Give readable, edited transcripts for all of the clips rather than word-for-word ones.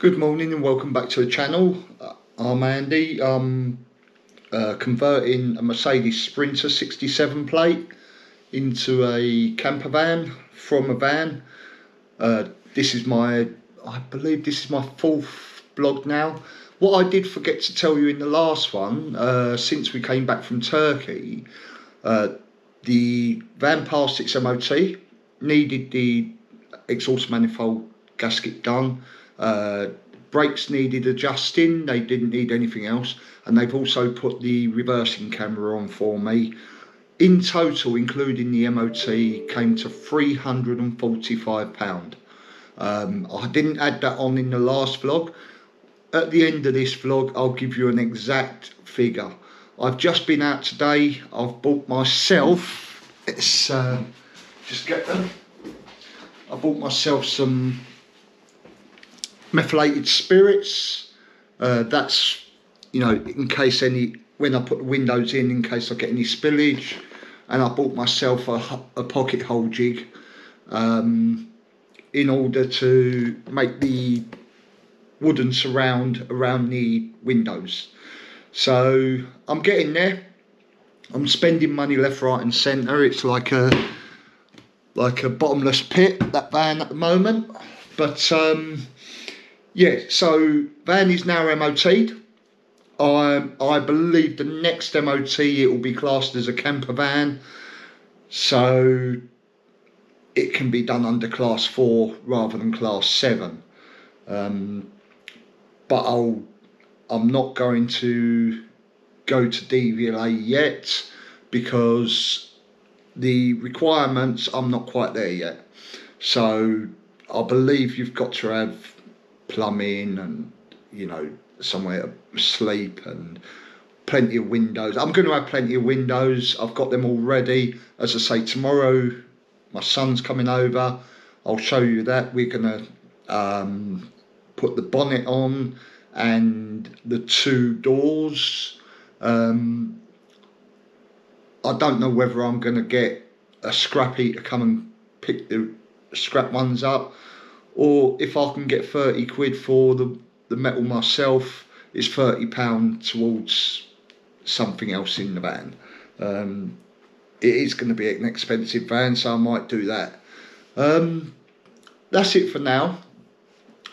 Good morning and welcome back to the channel. I'm Andy. I'm converting a Mercedes Sprinter 67 plate into a camper van from a van. I believe this is my fourth vlog now. What I did forget to tell you in the last one, since we came back from Turkey, the van passed its MOT, needed the exhaust manifold gasket done. Brakes needed adjusting, they didn't need anything else, and they've also put the reversing camera on for me. In total, including the MOT, came to £345. I didn't add that on in the last vlog. At the end of this vlog, I'll give you an exact figure. I've just been out today. I've bought myself, I bought myself some methylated spirits. That's, in case when I put the windows in case I get any spillage. And I bought myself a pocket hole jig in order to make the wooden surround around the windows. So I'm getting there. I'm spending money left, right and centre. It's like a bottomless pit, that van at the moment. But yeah, so van is now MOT'd. I believe the next MOT it will be classed as a camper van, so it can be done under class 4 rather than class 7. But I'm not going to go to DVLA yet because the requirements, I'm not quite there yet. So I believe you've got to have plumbing and somewhere to sleep and plenty of windows. I'm going to have plenty of windows. I've got them all ready. As I say, tomorrow my son's coming over. I'll show you that. We're going to put the bonnet on and the 2 doors. I don't know whether I'm going to get a scrappy to come and pick the scrap ones up, or if I can get 30 quid for the metal myself, it's £30 towards something else in the van. It is going to be an expensive van, so I might do that. That's it for now.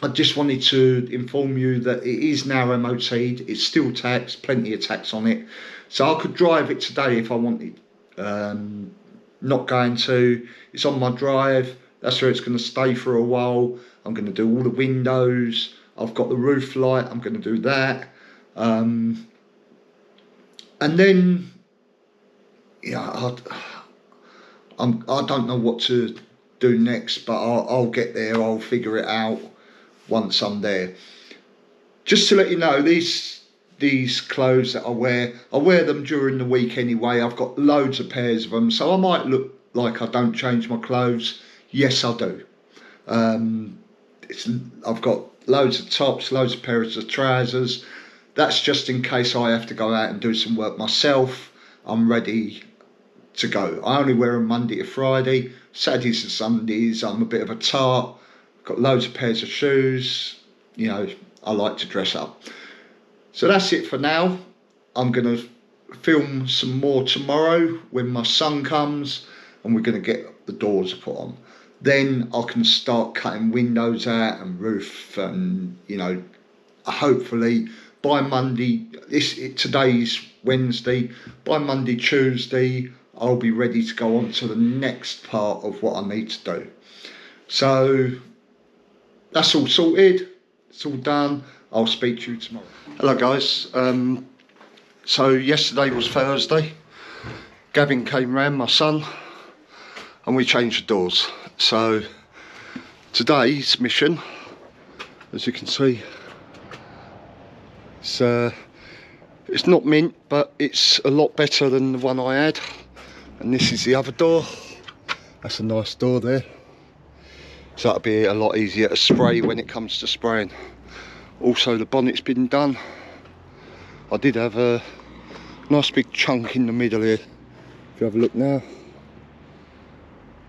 I just wanted to inform you that it is now MOT'd. It's still taxed, plenty of tax on it. So I could drive it today if I wanted. Not going to. It's on my drive. That's where it's going to stay for a while. I'm going to do all the windows. I've got the roof light. I'm going to do that. And then, I don't know what to do next, but I'll get there. I'll figure it out once I'm there. Just to let you know, these clothes that I wear them during the week anyway. I've got loads of pairs of them, so I might look like I don't change my clothes. Yes, I do. I've got loads of tops, loads of pairs of trousers. That's just in case I have to go out and do some work myself. I'm ready to go. I only wear them Monday to Friday. Saturdays and Sundays I'm a bit of a tart. Got loads of pairs of shoes. I like to dress up. So that's it for now. I'm going to film some more tomorrow when my son comes and we're going to get the doors put on. Then I can start cutting windows out and roof, and hopefully by Monday, today's Wednesday, by Monday, Tuesday, I'll be ready to go on to the next part of what I need to do. So that's all sorted, it's all done. I'll speak to you tomorrow. Hello guys, so yesterday was Thursday. Gavin came round, my son, and we changed the doors. So today's mission, as you can see, it's not mint, but it's a lot better than the one I had. And this is the other door. That's a nice door there. So that'll be a lot easier to spray when it comes to spraying. Also the bonnet's been done. I did have a nice big chunk in the middle here. If you have a look now,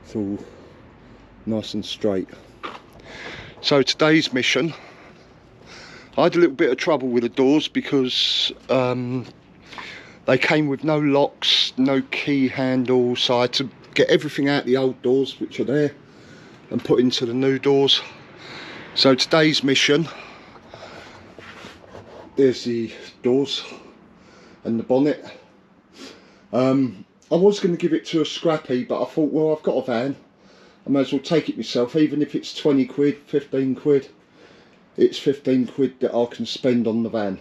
it's all nice and straight. So today's mission I had a little bit of trouble with the doors because they came with no locks, no key handle, so I had to get everything out the old doors, which are there, and put into the new doors. So today's mission, there's the doors and the bonnet. I was going to give it to a scrappy, but I thought, well, I've got a van, I may as well take it myself, even if it's 20 quid, 15 quid. It's 15 quid that I can spend on the van.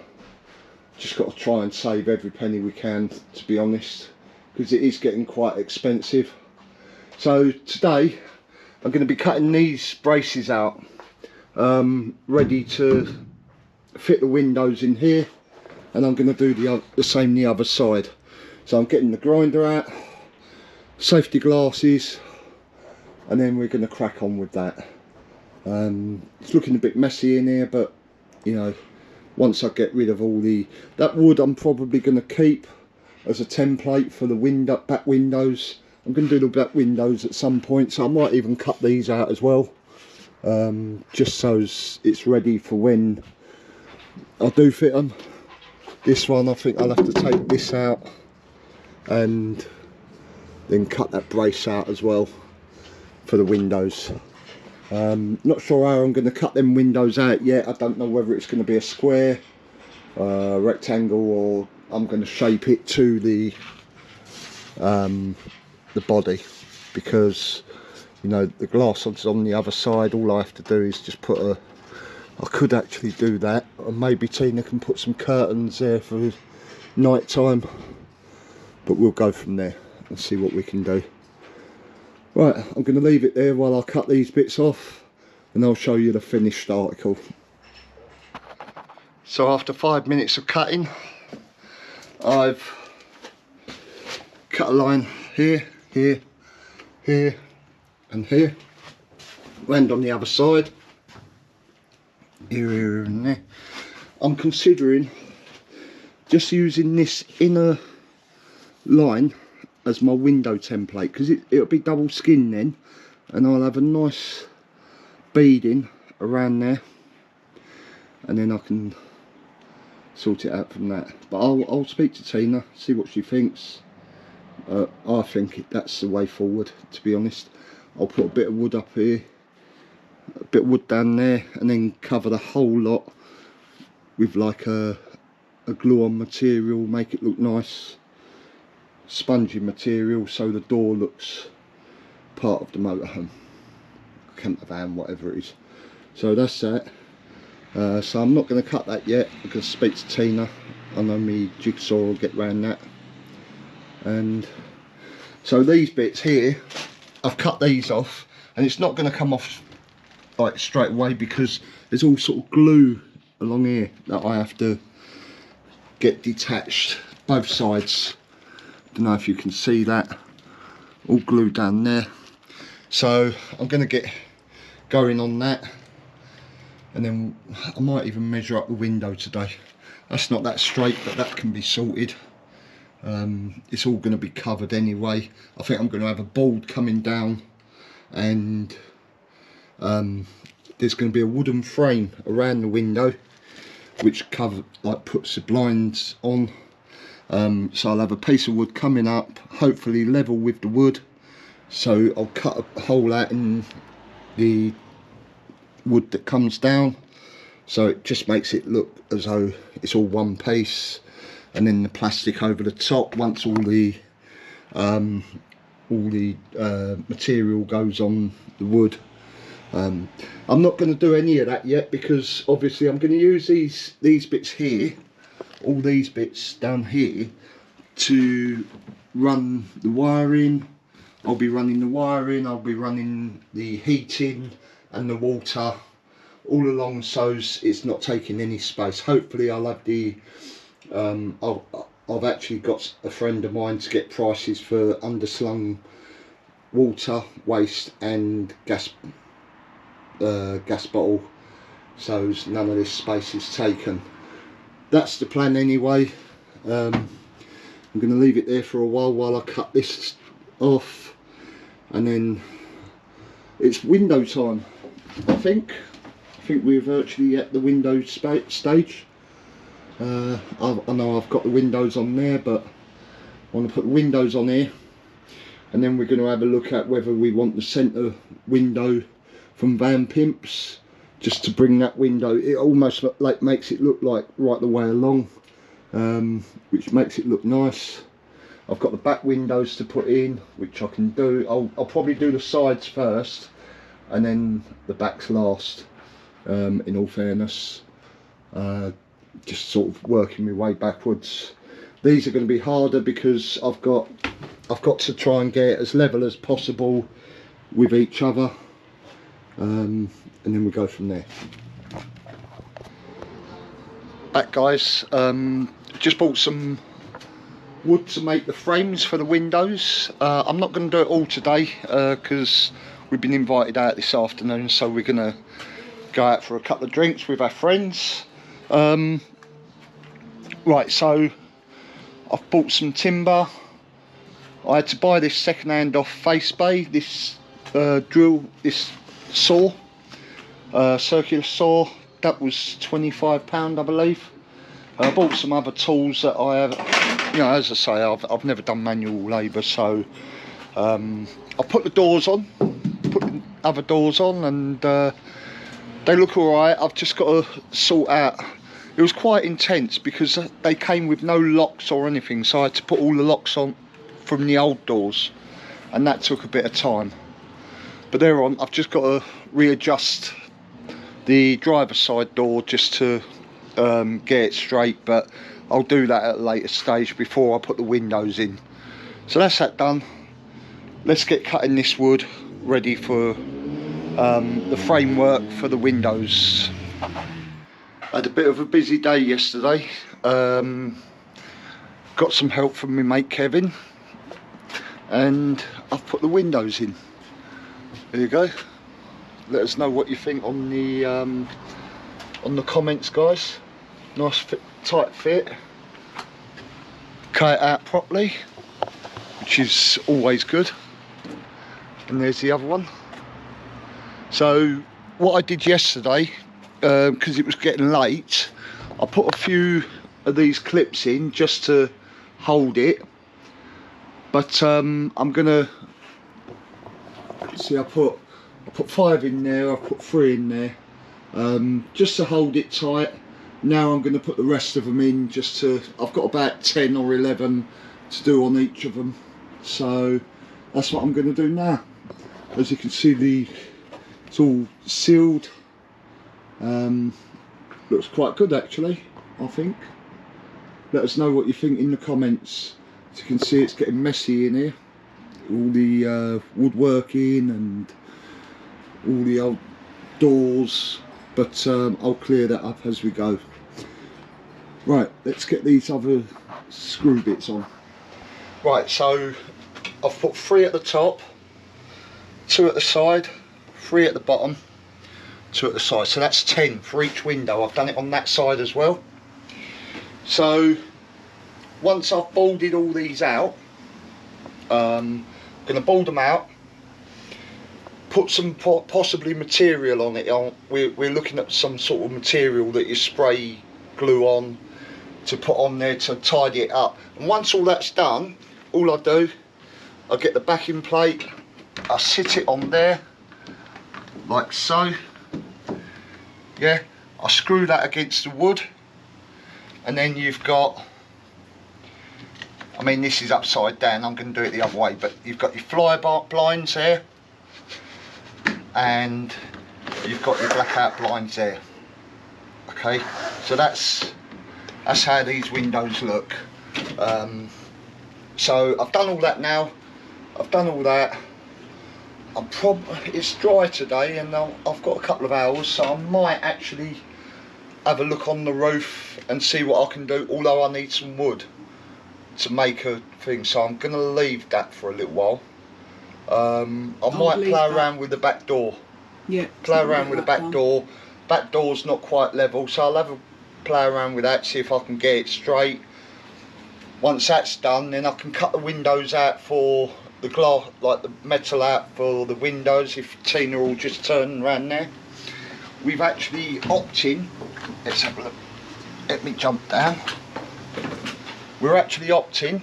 Just got to try and save every penny we can, to be honest, because it is getting quite expensive. So today I'm going to be cutting these braces out, ready to fit the windows in here, and I'm going to do the same the other side. So I'm getting the grinder out, safety glasses, and then we're going to crack on with that. It's looking a bit messy in here, but you know, once I get rid of all that wood, I'm probably going to keep as a template for the back windows. I'm going to do the back windows at some point, so I might even cut these out as well, just so it's ready for when I do fit them. This one, I think I'll have to take this out and then cut that brace out as well for the windows. Not sure how I'm going to cut them windows out yet. I don't know whether it's going to be a square, rectangle, or I'm going to shape it to the body, because you know the glass is on the other side. All I have to do is just put I could actually do that, or maybe Tina can put some curtains there for night time, but we'll go from there and see what we can do. Right, I'm going to leave it there while I cut these bits off, and I'll show you the finished article. So after 5 minutes of cutting, I've cut a line here, here, here and here, and on the other side, here and there. I'm considering just using this inner line as my window template, because it'll be double skin then, and I'll have a nice beading around there, and then I can sort it out from that. But I'll speak to Tina, see what she thinks. I think that's the way forward, to be honest. I'll put a bit of wood up here, a bit of wood down there, and then cover the whole lot with like a glue-on material, make it look nice, spongy material, so the door looks part of the motorhome, camper van, whatever it is. So that's that. So I'm not going to cut that yet. I'm going to speak to Tina. I know me jigsaw will get round that. And so these bits here, I've cut these off, and it's not going to come off like straight away because there's all sort of glue along here that I have to get detached, both sides. Don't know if you can see that, all glued down there. So I'm going to get going on that, and then I might even measure up the window today. That's not that straight, but that can be sorted. It's all going to be covered anyway. I think I'm going to have a board coming down, and there's going to be a wooden frame around the window which puts the blinds on. So I'll have a piece of wood coming up, hopefully level with the wood. So I'll cut a hole out in the wood that comes down, so it just makes it look as though it's all one piece, and then the plastic over the top once all the material goes on the wood. I'm not going to do any of that yet, because obviously I'm going to use these bits here, all these bits down here, to run the wiring. I'll be running the wiring, I'll be running the heating and the water all along, so it's not taking any space. Hopefully I'll have the I've actually got a friend of mine to get prices for underslung water, waste and gas bottle, so none of this space is taken. That's the plan anyway. I'm going to leave it there for a while I cut this off, and then it's window time. I think think we're virtually at the window stage. I know I've got the windows on there, but I want to put the windows on here, and then we're going to have a look at whether we want the centre window from Van Pimps, just to bring that window, it almost like makes it look like right the way along, which makes it look nice. I've got the back windows to put in, which I can do. I'll probably do the sides first and then the backs last, in all fairness. Just sort of working my way backwards. These are going to be harder because I've got to try and get as level as possible with each other, and then we go from there. Back guys, just bought some wood to make the frames for the windows. I'm not going to do it all today because we've been invited out this afternoon, so we're going to go out for a couple of drinks with our friends. Right, so I've bought some timber. I had to buy this second hand off FaceBay, this this saw, circular saw. That was £25 I believe. I bought some other tools that I have, you know, as I say, I've never done manual labour, so I put the doors on, put the other doors on, and they look alright. I've just got to sort out, it was quite intense because they came with no locks or anything, so I had to put all the locks on from the old doors, and that took a bit of time. But they're on. I've just got to readjust the driver's side door just to get it straight, but I'll do that at a later stage before I put the windows in. So that's that done. Let's get cutting this wood ready for the framework for the windows. I had a bit of a busy day yesterday. Got some help from my mate Kevin, and I've put the windows in. There you go. Let us know what you think on the comments, guys. Nice fit, tight fit. Cut it out properly, which is always good. And there's the other one. So what I did yesterday, because it was getting late, I put a few of these clips in just to hold it. But I'm gonna see. I put 5 in there. I put 3 in there, just to hold it tight. Now I'm going to put the rest of them in. Just to, I've got about 10 or 11 to do on each of them. So that's what I'm going to do now. As you can see, it's all sealed. Looks quite good actually, I think. Let us know what you think in the comments. As you can see, it's getting messy in here. All the woodworking and all the old doors, but I'll clear that up as we go. Right, let's get these other screw bits on. Right, so I've put 3 at the top, 2 at the side, 3 at the bottom, 2 at the side, so that's 10 for each window. I've done it on that side as well. So once I've bolted all these out, I'm going to bolt them out, put some possibly material on it. We're looking at some sort of material that you spray glue on to put on there to tidy it up. And once all that's done, all I do, I get the backing plate, I sit it on there like so. Yeah, I screw that against the wood, and then you've got, I mean this is upside down, I'm going to do it the other way, but you've got your fly blinds there, and you've got your blackout blinds there. Okay, so that's how these windows look. So I've done all that now. I've done all that. It's dry today, and I've got a couple of hours, so I might actually have a look on the roof and see what I can do. Although I need some wood to make a thing, so I'm going to leave that for a little while. I might play around with the back door. Yeah. Play around with the back door. Back door's not quite level, so I'll have a play around with that, see if I can get it straight. Once that's done, then I can cut the windows out for the glass, like the metal out for the windows, if Tina will just turn around there. we've actually opted, let's have a look, let me jump down. We're actually opting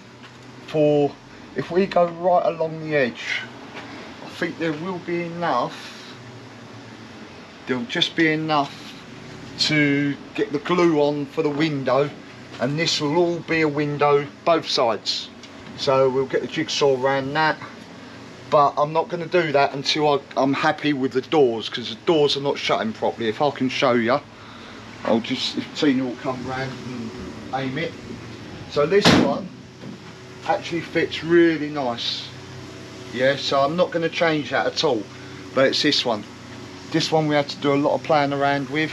for, if we go right along the edge, I think there will be enough, there'll just be enough to get the glue on for the window, and this will all be a window both sides. So we'll get the jigsaw around that, but I'm not going to do that until I'm happy with the doors, because the doors are not shutting properly. If I can show you, I'll just, if Tina will come round and aim it. So this one actually fits really nice. Yeah, so I'm not going to change that at all, but it's this one. This one we had to do a lot of playing around with,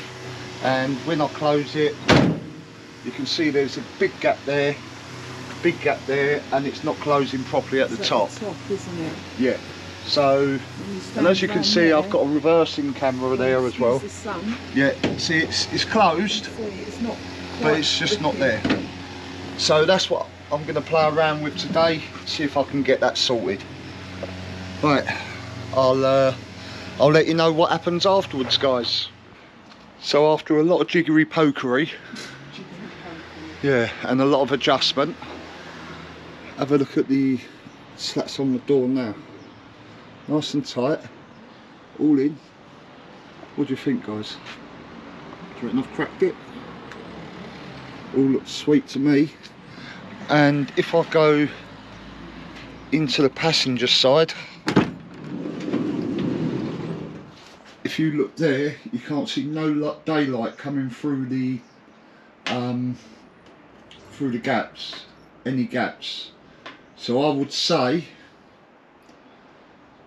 and when I close it, you can see there's a big gap there, and it's not closing properly at the top. At the top, isn't it? Yeah. So, and as you can see, I've got a reversing camera there as well. The sun. Yeah. See, it's closed, See, it's not but it's just not there. So that's what I'm going to play around with today. See if I can get that sorted. Right. I'll let you know what happens afterwards, guys. So after a lot of jiggery pokery, yeah, and a lot of adjustment, have a look at the slats on the door now. Nice and tight, all in. What do you think, guys? Do you reckon I've cracked it? All looks sweet to me. And if I go into the passenger side, if you look there, you can't see no daylight coming through the gaps, any gaps. So I would say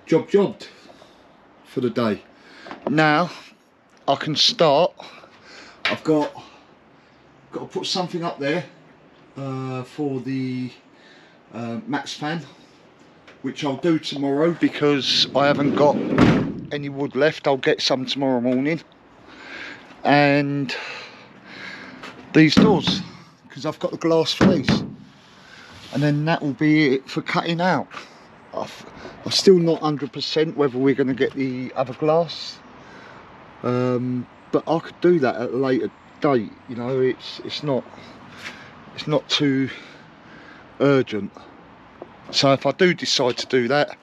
jobbed for the day. Now I can start. I've got to put something up there for the max fan, which I'll do tomorrow because I haven't got any wood left. I'll get some tomorrow morning. And these doors, because I've got the glass fleece, and then that will be it for cutting out. I'm still not 100% whether we're going to get the other glass, but I could do that at a later date. You know, it's not too urgent. So if I do decide to do that,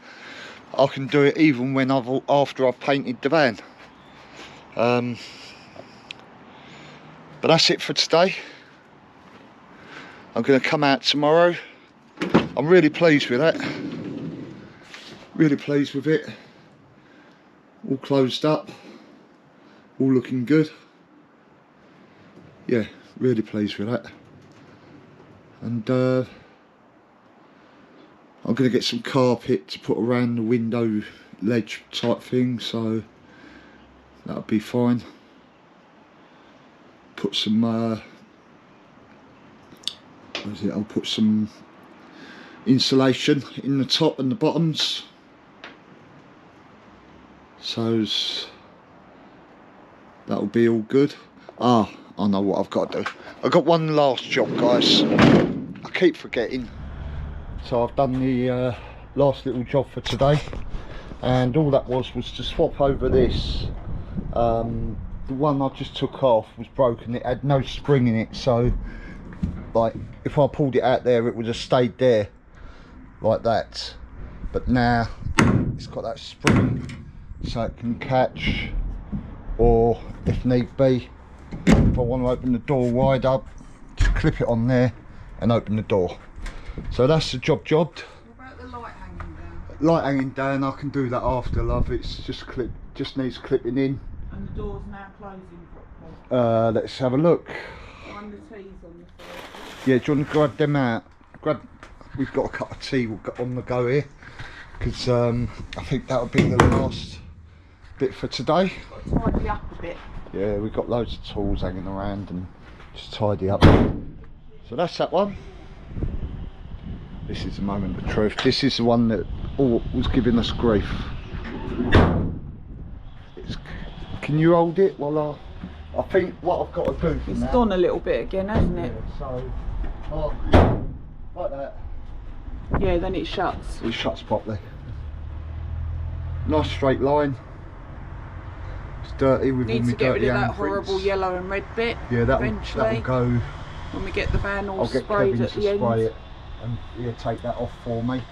I can do it even when after I've painted the van. But that's it for today. I'm going to come out tomorrow. I'm really pleased with that. Really pleased with it. All closed up. All looking good. Yeah, really pleased with that. And I'm going to get some carpet to put around the window ledge type thing, so that'll be fine. Put some I'll put some insulation in the top and the bottoms, so that'll be all good. I know what I've got to do. I've got one last job, guys. I keep forgetting. So I've done the last little job for today, and all that was to swap over this. The one I just took off was broken. It had no spring in it, so like if I pulled it out there, it would have stayed there like that. But now it's got that spring, so it can catch, or if need be, if I want to open the door wide up, just clip it on there and open the door. So that's the jobbed. What about the light hanging down? Light hanging down, I can do that after, love. It's just needs clipping in. And the door's now closing properly. Let's have a look. And the tea's on the side. Yeah, do you want to grab them out? We've got a cup of tea on the go here, because I think that'll be the last bit for today. Got to tidy up a bit. Yeah, we've got loads of tools hanging around and just tidy up. So that's that one. This is the moment of truth. This is the one that was giving us grief. Can you hold it while I think what I've got to do for It's now. gone a little bit again, hasn't it? Yeah, so like that. Yeah, then it shuts. It shuts properly. Nice straight line. It's dirty with all Need my to get rid dirty of that handprints. horrible yellow and red bit. Yeah, that'll eventually go. when we get the van all I'll get sprayed Kevin at to the end. spray it and yeah, take that off for me.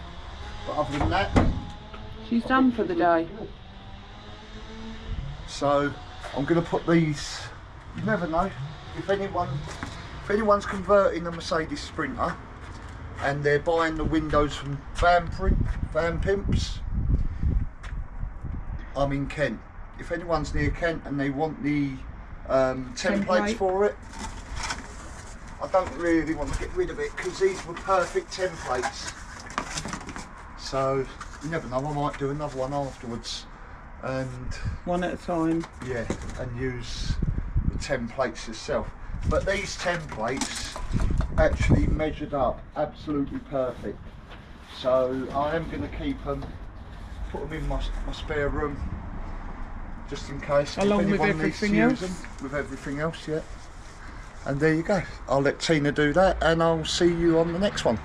But other than that, She's done for the day. so I'm going to put these. You never know if anyone's converting a Mercedes Sprinter and they're buying the windows from Van Pimps. I'm in Kent. If anyone's near Kent and they want the templates for it, I don't really want to get rid of it because these were perfect templates. So you never know, I might do another one afterwards, and One at a time. yeah, and use the templates yourself. But these templates actually measured up absolutely perfect. So I am going to keep them, put them in my spare room, just in case. Along with everything else? With everything else, yeah. And there you go. I'll let Tina do that, and I'll see you on the next one.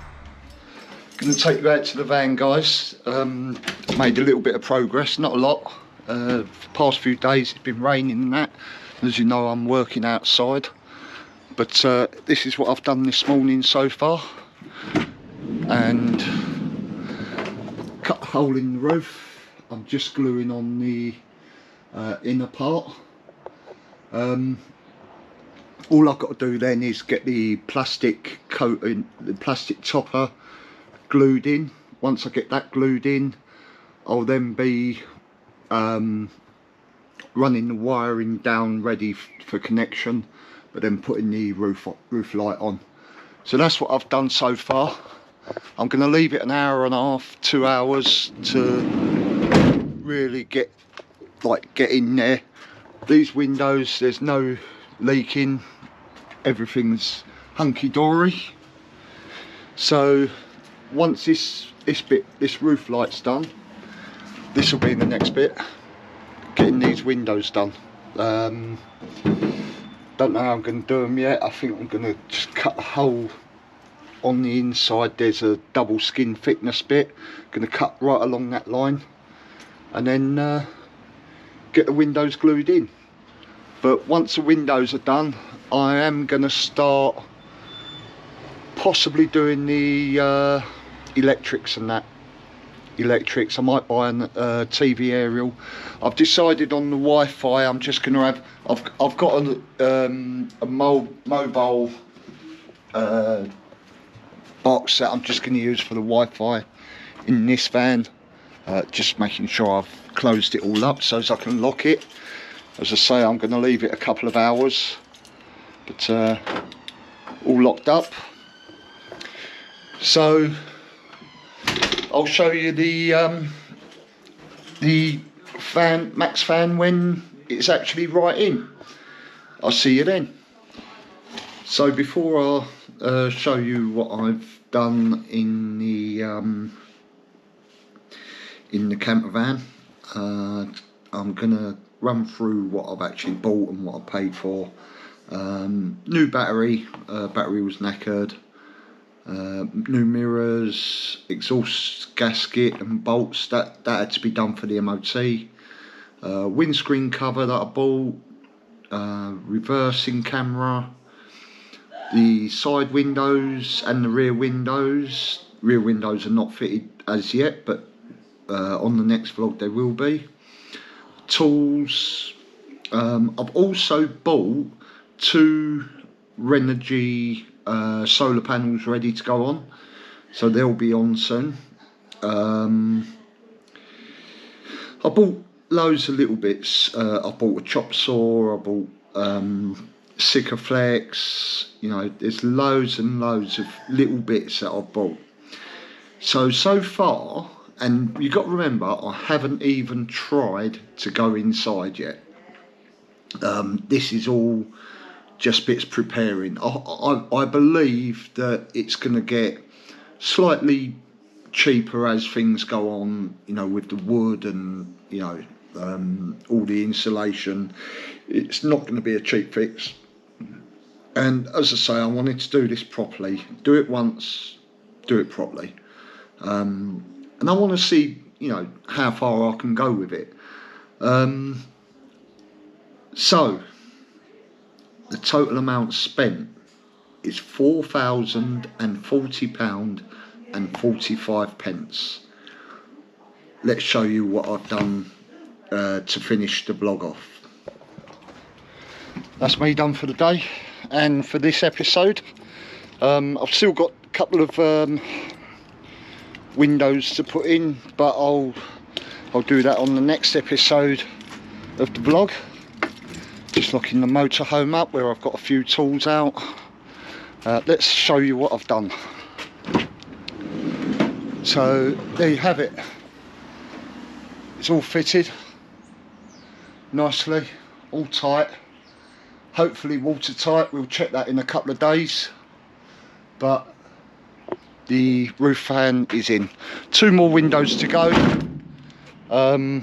Going to take you out to the van, guys. Made a little bit of progress, not a lot. The past few days it's been raining and that. As you know, I'm working outside. But this is what I've done this morning so far. And cut a hole in the roof. I'm just gluing on the inner part. All I've got to do then is get the plastic coating, the plastic topper glued in. Once I get that glued in, I'll then be running the wiring down ready for connection, but then putting the roof light on. So that's what I've done so far. I'm going to leave it an hour and a half, 2 hours to really get in there. These windows, there's no leaking, everything's hunky-dory. So once this roof light's done, this will be the next bit, getting these windows done. Don't know how I'm going to do them yet. I think I'm going to just cut a hole on the inside. There's a double skin thickness bit, going to cut right along that line, and then get the windows glued in. But once the windows are done, I am going to start possibly doing the electrics and that. I might buy a TV aerial. I've decided on the Wi-Fi. I'm just going to have. I've got a mobile box that I'm just going to use for the Wi-Fi in this van. Just making sure I've closed it all up so as I can lock it. As I say, I'm going to leave it a couple of hours, but all locked up. So I'll show you the Max fan when it's actually right in. I'll see you then. So before I show you what I've done in the camper van, I'm gonna run through what I've actually bought and what I paid for. New battery was knackered. New mirrors, exhaust gasket and bolts that had to be done for the MOT. Windscreen cover that I bought. Reversing camera. The side windows and the rear windows. Rear windows are not fitted as yet, but on the next vlog they will be. Tools. I've also bought 2 Renogy solar panels ready to go on, so they'll be on soon. I bought loads of little bits. I bought a chop saw, I bought Sikaflex, you know, there's loads and loads of little bits that I've bought. So far, and you've got to remember, I haven't even tried to go inside yet. This is all just bits preparing. I believe that it's going to get slightly cheaper as things go on, you know, with the wood and, you know, all the insulation. It's not going to be a cheap fix. And as I say, I wanted to do this properly. Do it once, do it properly. And I want to see, you know, how far I can go with it. So the total amount spent is £4,040.45. Let's show you what I've done to finish the vlog off. That's me done for the day and for this episode. I've still got a couple of windows to put in, but I'll do that on the next episode of the vlog. Just locking the motorhome up where I've got a few tools out. Let's show you what I've done. So there you have it. It's all fitted nicely, all tight, hopefully watertight. We'll check that in a couple of days, but the roof fan is in. 2 more windows to go, and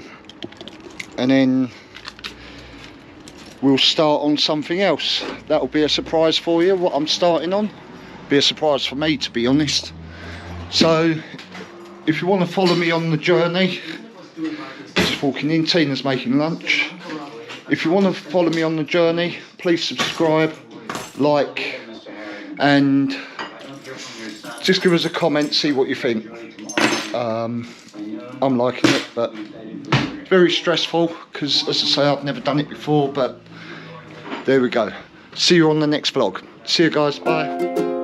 then we'll start on something else. That'll be a surprise for you, what I'm starting on. Be a surprise for me, to be honest. So if you want to follow me on the journey, just walking in, Tina's making lunch. If you want to follow me on the journey, please subscribe, like, and just give us a comment, see what you think. I'm liking it, but very stressful because, as I say, I've never done it before, but there we go. See you on the next vlog. See you guys, bye.